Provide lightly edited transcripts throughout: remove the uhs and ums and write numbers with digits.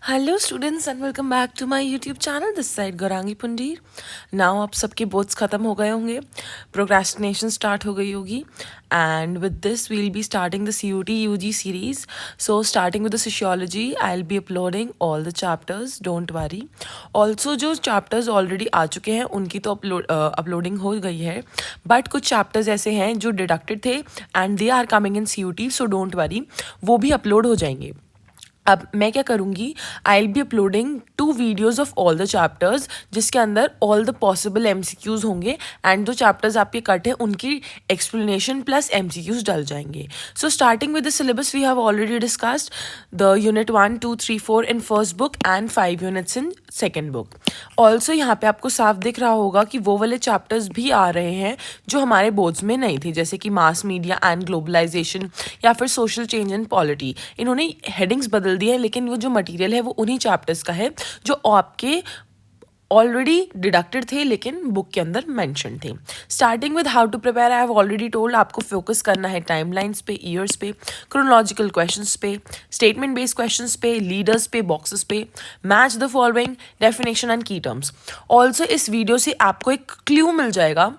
Hello students and welcome back to my YouTube channel this side Gaurangi Pundir. Now आप सबके boards ख़त्म हो गए होंगे, प्रोक्रेस्टिनेशन स्टार्ट हो गई होगी and with this we'll be starting the CUT UG series. So starting with the sociology I will be uploading all the chapters, don't worry. Also जो चैप्टर्स ऑलरेडी आ चुके हैं उनकी तो अपलोडिंग हो गई है, बट कुछ चैप्टर्स ऐसे हैं जो डिडक्टेड थे and they are coming in CUT, so don't worry, वो भी अपलोड हो जाएंगे। अब मैं क्या करूँगी, I will be uploading 2 videos of all the chapters जिसके अंदर ऑल द पॉसिबल MCQs होंगे एंड जो चैप्टर्स आपके कट है उनकी एक्सप्लेनेशन प्लस MCQs डल जाएंगे। So starting with the syllabus we have already discussed the unit 1, 2, 3, 4 in first book and 5 units in second book. Also यहाँ पे आपको साफ दिख रहा होगा कि वो वाले चैप्टर्स भी आ रहे हैं जो हमारे बोर्ड्स में नहीं थे, जैसे कि मास मीडिया एंड ग्लोबलाइजेशन या फिर सोशल चेंज एंड पॉलिटी। इन्होंने हेडिंग्स बदल दी है लेकिन वो जो मटेरियल है वो उन्हीं चैप्टर्स का है जो आपके ऑलरेडी डिडक्टेड थे लेकिन बुक के अंदर मेंशन थे। Starting with how to prepare I have already told, आपको फोकस करना है टाइमलाइंस पे, ईयर्स पे, क्रोनोलॉजिकल क्वेश्चंस पे, स्टेटमेंट बेस्ड क्वेश्चंस पे, लीडर्स पे, बॉक्सेस पे, match the following, definition and key terms. Also इस वीडियो से आपको एक क्लू मिल जाएगा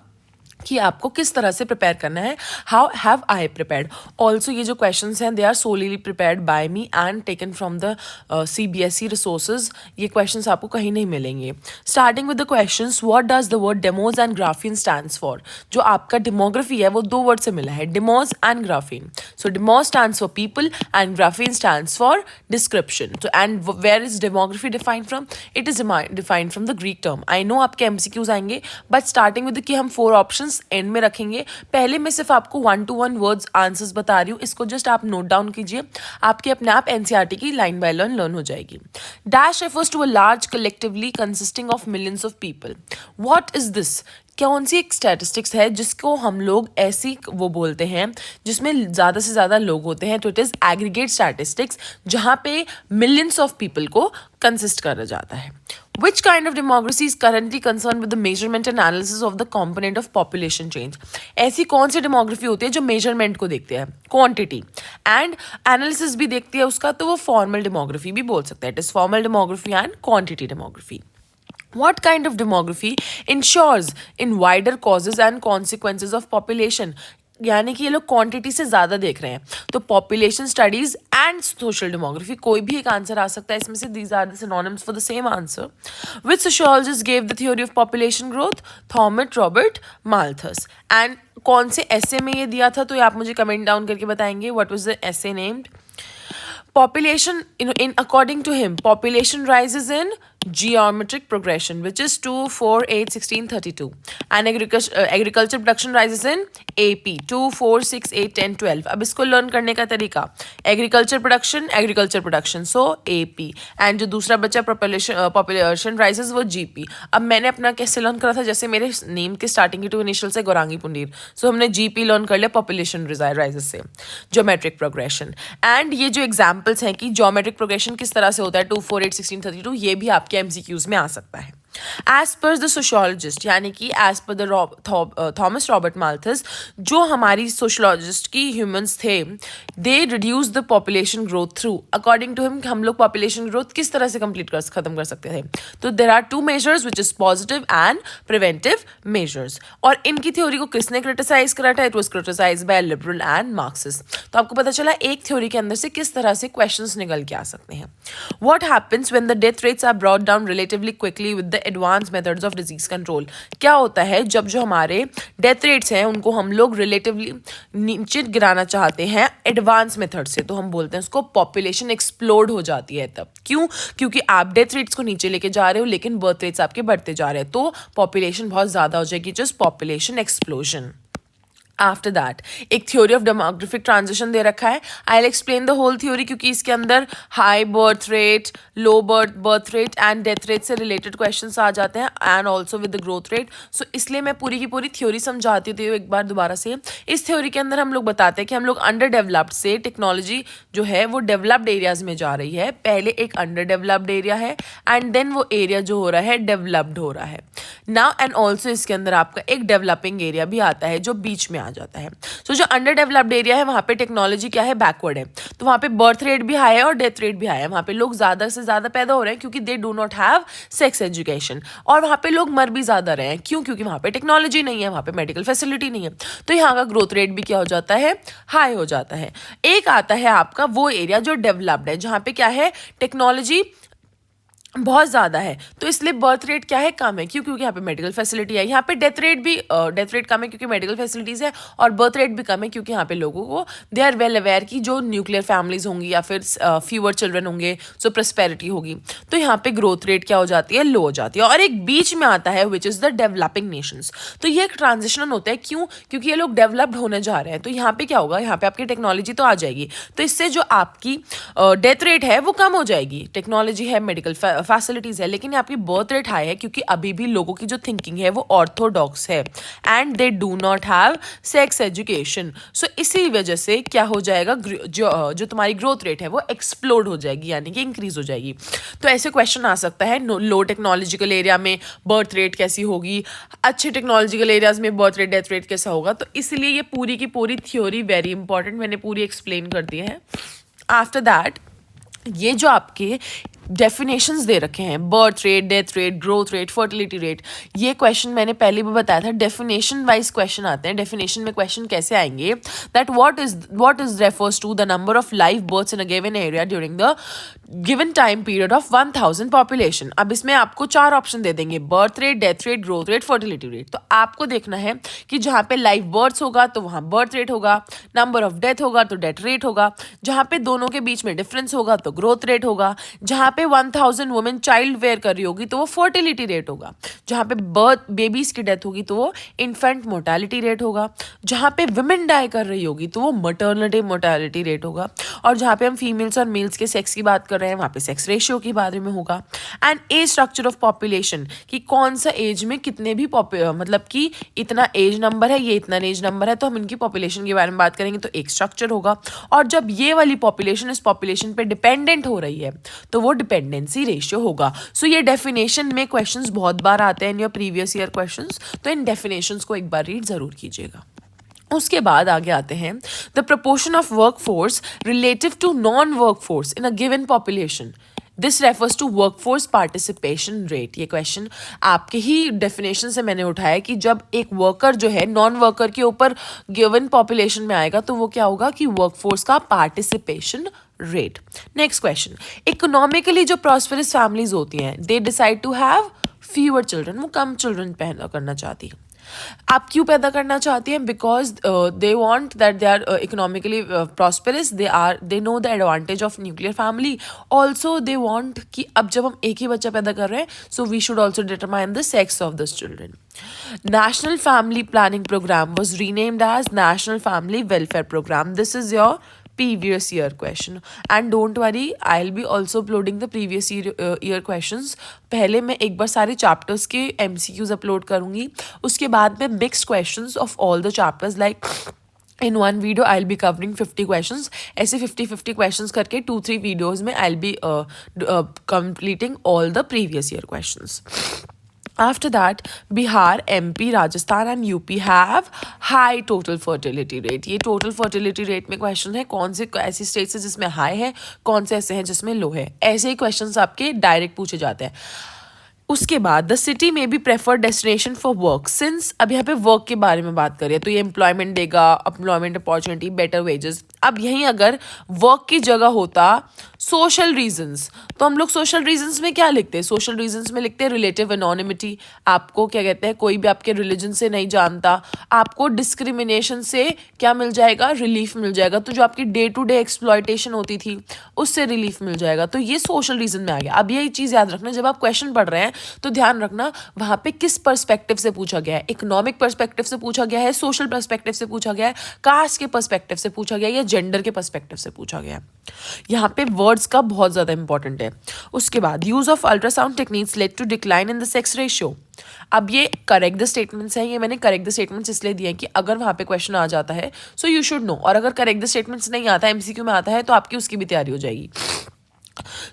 कि आपको किस तरह से प्रिपेयर करना है। How have I prepared. Also ये जो क्वेश्चंस हैं they are solely prepared by me and taken from the CBSE resources. ये क्वेश्चंस आपको कहीं नहीं मिलेंगे। Starting with the questions, what does the word demos and graphein stands for. जो आपका डेमोग्राफी है वो 2 वर्ड से मिला है, demos and graphein. So demos stands for people and graphein stands for description. तो and where is demography defined from, it is defined from the Greek term. I know आपके MCQs आएंगे but starting with कि हम 4 options and में रखेंगे। पहले मैं सिर्फ आपको 1 to 1 वर्ड्स आंसर्स बता रही हूँ, इसको जस्ट आप नोट डाउन कीजिए, आपके अपने आप NCERT की लाइन बाय लाइन लर्न हो जाएगी। Dash refers to a large collectively consisting of millions of people. What is this. कौन सी एक स्टैटिस्टिक्स है जिसको हम लोग ऐसी वो बोलते हैं जिसमें ज़्यादा से ज़्यादा लोग होते हैं, तो इट इज़ एग्रीगेट स्टैटिस्टिक्स, जहाँ पे मिलियंस ऑफ पीपल को कंसिस्ट करा जाता है। Which kind of demography is currently concerned with the measurement and analysis of the component of population change? ऐसी कौन सी डेमोग्राफी होती है जो मेजरमेंट को देखते हैं, क्वांटिटी एंड एनालिसिस भी देखती है उसका, तो वो फॉर्मल डेमोग्राफी भी बोल सकते हैं। It is formal demography and quantity demography. What kind of demography ensures in wider causes and consequences of population? यानी कि ये लोग क्वांटिटी से ज़्यादा देख रहे हैं, तो population studies and social demography, कोई भी एक आंसर आ सकता है इसमें से। These are the synonyms for the same answer. Which sociologist gave the theory of population growth? Thomas Robert Malthus. And कौन से ऐसे में ये दिया था, तो ये आप मुझे कमेंट डाउन करके बताएंगे। व्हाट वाज द ऐसे named? Population, in according to him, population rises in geometric progression, which is 2, 4, 8, 16, 32. And agriculture production rises in AP 2, 4, 6, 8, 10, 12. अब इसको लर्न करने का तरीका, agriculture production, so AP. And जो दूसरा बच्चा population rises वो GP. अब मैंने अपना कैसे लर्न करा था, जैसे मेरे नेम के स्टार्टिंग की 2 इनिशियल से गौरांगी पुंडीर, सो हमने GP लर्न कर लिया पॉपुलेशन राइजेस से, ज्योमेट्रिक प्रोग्रेशन। एंड ये जो एग्जाम्पल्स हैं कि ज्योमेट्रिक प्रोग्रेशन किस तरह से होता है, 2, 4, 8, 16, 32, ये भी आपके MCQs में आ सकता है। एज पर द सोशोलॉजिस्ट, यानी कि as per the Thomas Robert Malthus, जो हमारी सोशोलॉजिस्ट की ह्यूमंस थे, they reduce the population growth through, according to him हम लोग पॉपुलेशन ग्रोथ किस तरह से खत्म कर सकते थे। तो there are 2 measures which is positive and preventive measures. और इनकी थ्योरी को किसने क्रिटिसाइज करा था? It was criticise by liberal and Marxist. तो आपको पता चला एक थ्योरी के अंदर से किस तरह से क्वेश्चंस निकल के आ सकते हैं। What happens when the death rates are brought down relatively quickly with the advance methods of disease control. क्या होता है जब जो हमारे डेथ रेट्स हैं उनको हम लोग रिलेटिवली नीचे गिराना चाहते हैं एडवांस मेथड से, तो हम बोलते हैं उसको पॉपुलेशन एक्सप्लोड हो जाती है। तब क्यों? क्योंकि आप डेथ रेट्स को नीचे लेके जा रहे हो लेकिन बर्थ रेट्स आपके बढ़ते जा रहे हैं, तो पॉपुलेशन बहुत ज़्यादा हो जाएगी, just population explosion. After that एक थ्योरी ऑफ डेमोग्राफिक ट्रांजिशन दे रखा है। I will explain the whole theory, क्योंकि इसके अंदर high birth rate, low birth rate and death rate से रिलेटेड क्वेश्चंस आ जाते हैं and also with the growth rate. So इसलिए मैं पूरी की पूरी थ्योरी समझाती हूँ एक बार दोबारा से। इस थ्योरी के अंदर हम लोग बताते हैं कि हम लोग अंडर डेवलप्ड से टेक्नोलॉजी जो है वो डेवलप्ड एरियाज में जा रही है। पहले एक अंडर डेवलप्ड एरिया है एंड देन वो एरिया जो हो रहा है डेवलप्ड हो रहा है नाउ। एंड ऑल्सो इसके अंदर आपका एक डेवलपिंग एरिया भी आता है जो बीच में आ जाता है। सो जो अंडर डेवलप्ड एरिया है वहाँ पे टेक्नोलॉजी क्या है, बैकवर्ड है, तो वहाँ पे बर्थ रेट भी हाई है और डेथ रेट भी हाई है। वहाँ पे लोग ज़्यादा से ज़्यादा पैदा हो रहे हैं क्योंकि दे do not have sex education, और वहाँ पे लोग मर भी ज़्यादा रहे हैं। क्यों? क्योंकि वहाँ पे टेक्नोलॉजी नहीं है, वहाँ पे मेडिकल फैसिलिटी नहीं है, तो यहाँ का ग्रोथ रेट भी क्या हो जाता है, हाई हो जाता है। एक आता है आपका वो एरिया जो डेवलप्ड है, जहाँ पे क्या है, टेक्नोलॉजी बहुत ज़्यादा है, तो इसलिए बर्थ रेट क्या है, कम है। क्यों? क्योंकि यहाँ पे मेडिकल फैसिलिटी है। यहाँ पे डेथ रेट कम है क्योंकि मेडिकल फैसिलिटीज़ है, और बर्थ रेट भी कम है क्योंकि यहाँ पे लोगों को दे आर वेल अवेयर कि जो न्यूक्लियर फैमिलीज होंगी या फिर फ्यूअर चिल्ड्रन होंगे, सो प्रस्पेरिटी होगी, तो यहाँ पे ग्रोथ रेट क्या हो जाती है, लो हो जाती है। और एक बीच में आता है which is the developing Nations, तो ये एक ट्रांजिशन होता है। क्यों? क्योंकि ये लोग डेवलप्ड होने जा रहे हैं, तो यहाँ पे क्या होगा, यहाँ पे आपकी टेक्नोलॉजी तो आ जाएगी, तो इससे जो आपकी डेथ रेट है वो कम हो जाएगी। टेक्नोलॉजी है, मेडिकल फैसिलिटीज है, लेकिन आपकी बर्थ रेट हाई है क्योंकि अभी भी लोगों की जो थिंकिंग है वो ऑर्थोडॉक्स है and they do not have sex education. So इसी वजह से क्या हो जाएगा, जो तुम्हारी ग्रोथ रेट है वो एक्सप्लोड हो जाएगी, यानी कि इंक्रीज हो जाएगी। तो ऐसे क्वेश्चन आ सकता है, लो टेक्नोलॉजिकल एरिया में बर्थ रेट कैसी होगी, अच्छे टेक्नोलॉजिकल एरियाज में बर्थ रेट डेथ रेट कैसा होगा। तो इसलिए ये पूरी की पूरी थ्योरी वेरी इंपॉर्टेंट, मैंने पूरी एक्सप्लेन कर दी है। आफ्टर दैट ये जो आपके डेफिनेशंस दे रखे हैं, birth rate, death rate, growth rate, fertility rate, ये क्वेश्चन मैंने पहले भी बताया था, डेफिनेशन वाइज क्वेश्चन आते हैं। डेफिनेशन में क्वेश्चन कैसे आएंगे, that what is refers to the number of live births in a given area during the given time period of 1000 population. अब इसमें आपको 4 ऑप्शन दे देंगे, birth rate, death rate, growth rate, fertility rate. तो आपको देखना है कि जहाँ पे लाइव बर्थ्स होगा तो वहाँ बर्थ रेट होगा, नंबर ऑफ डेथ होगा तो डेथ रेट होगा, जहाँ पे दोनों के बीच में डिफरेंस होगा तो ग्रोथ रेट होगा, जहाँ पे 1000 वुमेन चाइल्ड वेयर कर रही होगी तो वो फर्टिलिटी रेट होगा, जहाँ पे बेबीज की डेथ होगी तो वो इन्फेंट मोर्टेलिटी रेट होगा, जहाँ पे वुमेन डाई कर रही होगी तो वो मटर्निटी मोर्टेलिटी रेट होगा, और जहाँ पे हम फीमेल्स और मेल्स के सेक्स की बात कर रहे हैं वहाँ पे सेक्स रेशियो के बारे में होगा। And age structure of population, कि कौन सा एज में कितने भी मतलब कि इतना एज नंबर है, ये इतना एज नंबर है, तो हम इनकी पॉपुलेशन के बारे में बात करेंगे तो एक स्ट्रक्चर होगा। और जब ये वाली पॉपुलेशन इस पॉपुलेशन पे डिपेंडेंट हो रही है तो वो डिपेंडेंसी रेशियो होगा। सो ये डेफिनेशन में क्वेश्चंस बहुत बार आते हैं in your previous year questions, तो इन डेफिनेशंस को एक बार रीड जरूर कीजिएगा। उसके बाद आगे आते हैं, the proportion of work force relative to non work force in a given population, this refers to workforce participation rate. ये क्वेश्चन आपके ही डेफिनेशन से मैंने उठाया कि जब एक वर्कर जो है नॉन वर्कर के ऊपर गिवन पॉपुलेशन में आएगा तो वो क्या होगा कि वर्कफोर्स का participation rate. Next question, economically जो प्रॉस्पेरस फैमिलीज होती हैं they decide to have fewer children, वो कम चिल्ड्रन पैदा करना चाहती है। आप क्यों पैदा करना चाहती हैं? Because they want that they are economically prosperous, they know the advantage of nuclear family. Also they want कि अब जब हम एक ही बच्चा पैदा कर रहे हैं so we should also determine the sex of this children. National Family Planning Program was renamed as National Family Welfare Program. This is your previous year question, and don't worry, I'll be also uploading the previous year questions. पहले मैं एक बार सारे chapters के MCQs upload करूँगी, उसके बाद में mixed questions of all the chapters, like in one video I'll be covering 50 questions, ऐसे 50 questions करके 2-3 videos में I'll be completing all the previous year questions. After that, Bihar, MP, Rajasthan and UP have high total fertility rate. ये total fertility rate में question है, कौन से ऐसी states है जिसमें high है, कौन से ऐसे हैं जिसमें low है। ऐसे ही questions आपके direct पूछे जाते हैं। उसके बाद द सिटी में be preferred destination for work, since अब यहाँ पे वर्क के बारे में बात करें तो ये एम्प्लॉयमेंट देगा, एम्प्लॉयमेंट अपॉर्चुनिटी, बेटर वेजेस। अब यहीं अगर वर्क की जगह होता सोशल रीजंस, तो हम लोग सोशल रीजंस में क्या लिखते हैं? सोशल रीजंस में लिखते हैं रिलेटिव एनोनिमिटी, आपको क्या कहते हैं, कोई भी आपके रिलीजन से नहीं जानता, आपको डिस्क्रिमिनेशन से क्या मिल जाएगा, रिलीफ मिल जाएगा। तो जो आपकी डे टू डे एक्सप्लॉयटेशन होती थी उससे रिलीफ मिल जाएगा, तो ये सोशल रीजन में आ गया। अब यही चीज़ याद रखना, जब आप क्वेश्चन पढ़ रहे हैं तो ध्यान रखना वहाँ पे किस पर्सपेक्टिव से पूछा गया है। इकोनॉमिक पर्सपेक्टिव से पूछा गया है, सोशल पर्सपेक्टिव से पूछा गया है, कास्ट के पर्सपेक्टिव से पूछा गया है, या जेंडर के पर्सपेक्टिव से पूछा गया है। यहाँ पे वर्ड्स का बहुत ज़्यादा इंपॉर्टेंट है। उसके बाद use of ultrasound techniques led to decline in the sex ratio. अब ये करेक्ट द स्टेटमेंट्स हैं, ये मैंने करेक्ट द स्टेटमेंट्स इसलिए दिए हैं कि अगर वहाँ पे क्वेश्चन आ जाता है सो यू शुड नो, और अगर करेक्ट द स्टेटमेंट्स नहीं आता, MCQ में आता है, तो आपकी उसकी भी तैयारी हो जाएगी।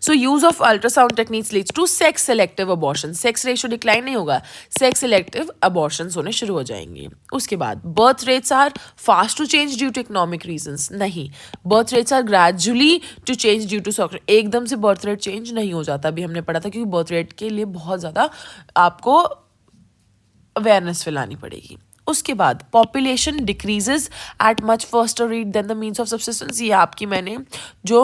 So use of ultrasound techniques leads to sex selective abortion. Sex ratio decline नहीं होगा, सेक्स सेलेक्टिव अबॉर्शन होने शुरू हो जाएंगे. उसके बाद birth rates are fast to change due to economic reasons. नहीं, birth rates are gradually to change due to एकदम से बर्थ रेट चेंज नहीं हो जाता. अभी हमने पढ़ा था, क्योंकि बर्थ रेट के लिए बहुत ज़्यादा आपको अवेयरनेस फैलानी पड़ेगी. उसके बाद population decreases at much faster rate than the means of subsistence. ये आपकी मैंने जो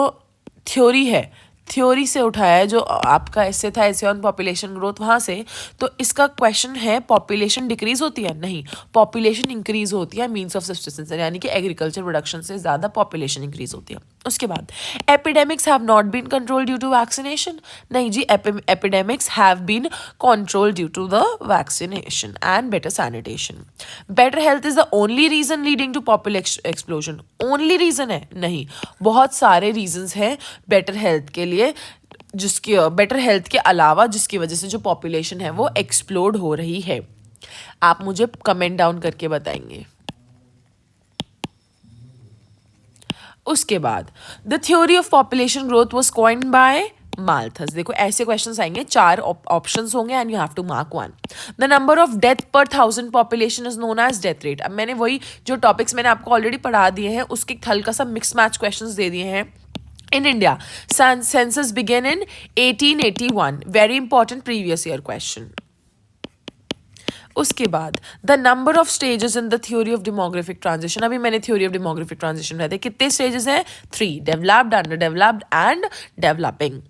थ्योरी है, थ्योरी से उठाया है, जो आपका ऐसे था ऐसे ऑन पॉपुलेशन ग्रोथ, वहाँ से. तो इसका क्वेश्चन है पॉपुलेशन डिक्रीज होती है? नहीं, पॉपुलेशन इंक्रीज होती है मीन्स ऑफ सब्सिस्टेंस, यानी कि एग्रीकल्चर प्रोडक्शन से ज़्यादा पॉपुलेशन इंक्रीज होती है. उसके बाद epidemics have not been control due to vaccination. नहीं जी, epidemics have been control due to the vaccination and better sanitation. Better health is the only reason leading to population explosion. Only reason है? नहीं, बहुत सारे reasons हैं better health के लिए, जिसकी बेटर हेल्थ के अलावा जिसकी वजह से जो पॉपुलेशन है वो एक्सप्लोड हो रही है. आप मुझे कमेंट डाउन करके बताएंगे. उसके बाद the theory of population growth was coined by Malthus. देखो ऐसे क्वेश्चंस आएंगे, 4 ऑप्शंस होंगे and you have to mark one. The number of death per 1000 population is known as death rate. अब मैंने वही जो टॉपिक्स मैंने आपको ऑलरेडी पढ़ा दिए हैं, उसके हल्का सा मिक्स मैच क्वेश्चंस दे दिए हैं. In India, census began in 1881. Very important previous year question. उसके बाद the number of stages in the theory of demographic transition. अभी मैंने थ्योरी ऑफ डेमोग्राफिक ट्रांजिशन रहते कितने स्टेजेस हैं? 3. Developed, under developed and developing.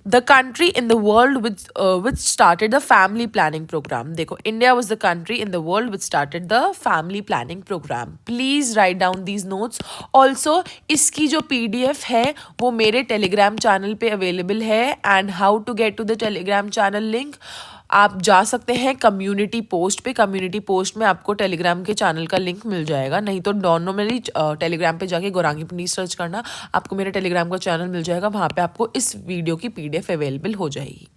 The country in the world which started the family planning program. देखो, India was the country in the world which started the family planning program. Please write down these notes. Also, इसकी जो PDF है वो मेरे Telegram channel पे available है. And how to get to the Telegram channel link? आप जा सकते हैं कम्युनिटी पोस्ट पे. कम्युनिटी पोस्ट में आपको टेलीग्राम के चैनल का लिंक मिल जाएगा. नहीं तो नॉर्मली टेलीग्राम पे जाके गौरांगी पंडित सर्च करना, आपको मेरे टेलीग्राम का चैनल मिल जाएगा. वहाँ पे आपको इस वीडियो की PDF अवेलेबल हो जाएगी.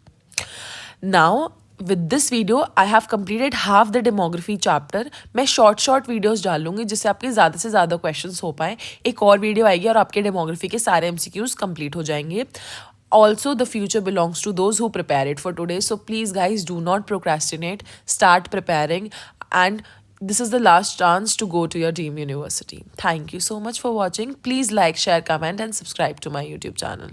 Now with this video I have completed half the demography chapter. मैं शॉर्ट वीडियोस डालूंगी जिससे आपके ज़्यादा से ज़्यादा क्वेश्चंस हो पाएँ. एक और वीडियो आएगी और आपके डेमोग्राफी के सारे MCQs कंप्लीट हो जाएंगे. Also, the future belongs to those who prepare it for today. So please guys, do not procrastinate. Start preparing, and this is the last chance to go to your dream university. Thank you so much for watching. Please like, share, comment and subscribe to my YouTube channel.